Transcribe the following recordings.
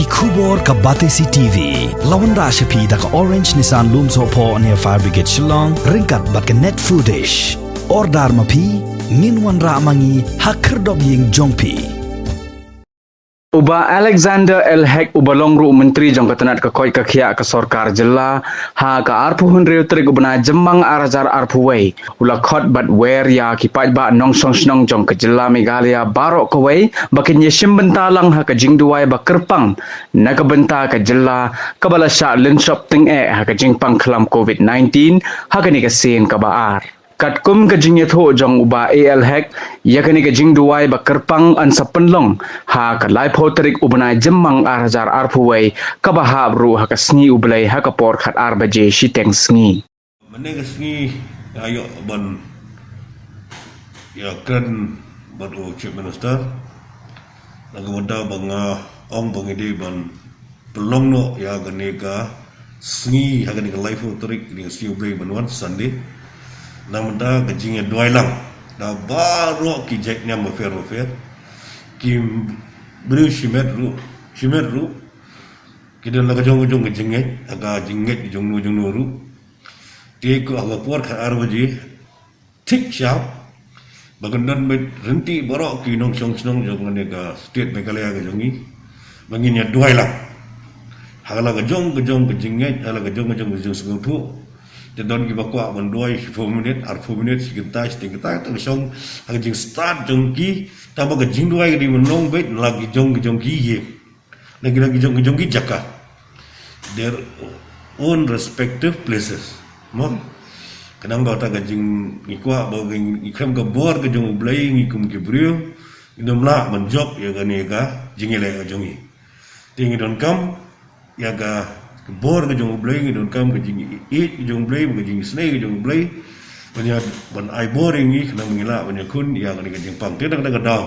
Kubor ka Batesi TV. Lawan Rashapi da ka Orange Nissan Lumso po near Fire Brigade Shillong. Ringkat bat ka net foodish. Ordar mapi, minwan ra mangi hakerdog ying jongpi. Uba Alexander Elhek ubalongru menteri jong katanat ka koi ka khia ka sarkar jilla ha ka arpu hunreu trik ubna Jymmang arajar arpuwei ula khot bat wer ya ki Paidbah nong song snong jong ka jilla Meghalaya barok kawei bakin yesim bentalang ha ka Jingduwai ba Kyrpang na ka benta ka jilla ka bala sha linsop ting ha ka Jingpang khalam COVID-19 ha ka ni ka sen ka baar Katkum ka Jingtho jong uba Elhek yakani ka Jingduwai ba Kyrpang an sa Pynlong ha ka laipo Tarik ubna Jymmang arajar arpuwei ka bahab ru ha ka sngi ublai ha ka por khat arbaje shiteng sngi Mane ka sngi ayo ban ya kan baru chief minister nagawada banga ong bangide ban Pynlong no ya gane ka sngi ha gane ka laipo Tarik ni sngi ublai banwan Sunday namda gajingnya dua lang dah baru kijeknya mafer kim beri shimet ru kita laga jong gajinget aga jinget jong nu ru dia ko aga por khar baji tik shap bagandan met renti baru ki nong song jong ne ka state Meghalaya ga jongi banginya dua lang hala ga jong gajinget hala ga jong sengpu dan kita kuat mendoi 4 minit, 4 minit, sekitar tu song, agak jeng start jongki, tambah ke Jingduwai di menong bet lagi jongki ye, lagi jongki jaka, their own respective places, mo, kadang bawa tak jeng ikut bawa ikam ke bor ke jong ublai ikum ke brio, idom lah menjok ya kan ya jingilai jongi, tinggi don kam ya bor ke jong ublai ngidon kam ke jing eat ke jong ublai ke jing snake ke jong ublai banyak ban ai boring ni kena mengila banyak kun ya kan ke Jymmang tidak ada daw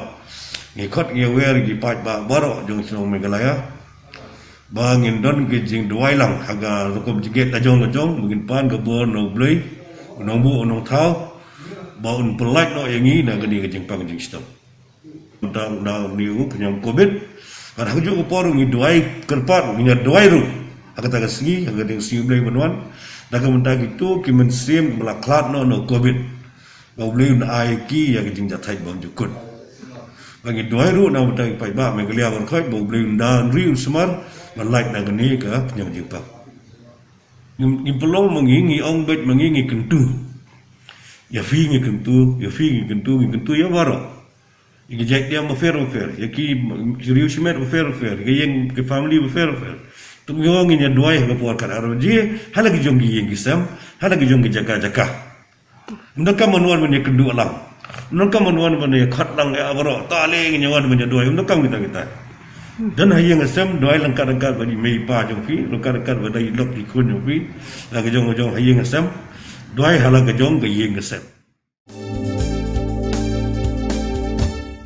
ngikot nge wer gi Paidbah barok jong snong Meghalaya bangin don ke Jingduwai lang haga rokom jiget ajong mungkin pan ke bor no ublai nong bu nong thau baun pelak no yang ni nak ke Jymmang jing stop undang ni penyang covid kan haju por ngiduai Kyrpang minyak duai ru agak agak sengi, agak dengan sengi boleh menuan. Dah kemudian itu kimen sim melaklat no COVID. Bau boleh nak ki yang jing jatai bau jukut. Bagi dua ru nak mendapat Paidbah Meghalaya berkait bau boleh dan riu semar melak nak ni ke penyang Jymmang. Impelong mengingi ong bet mengingi kentu. Ya fi ngi kentu ya baru. Iki jek dia mafer. Ya ki riu semet mafer. Yang ke family mafer. Tunggu ingin dua yang keluarkan arwah halagi jonggi yang kisam halagi jonggi jaga mereka menuan punya kedua lang mereka menuan punya khat lang ya abro tali ingin menuan punya dua mereka kita dan hayang kisam dua langkah bagi mei pa jongfi langkah bagi lok ikun jongfi lagi jong hayang kisam dua halagi jonggi yang kisam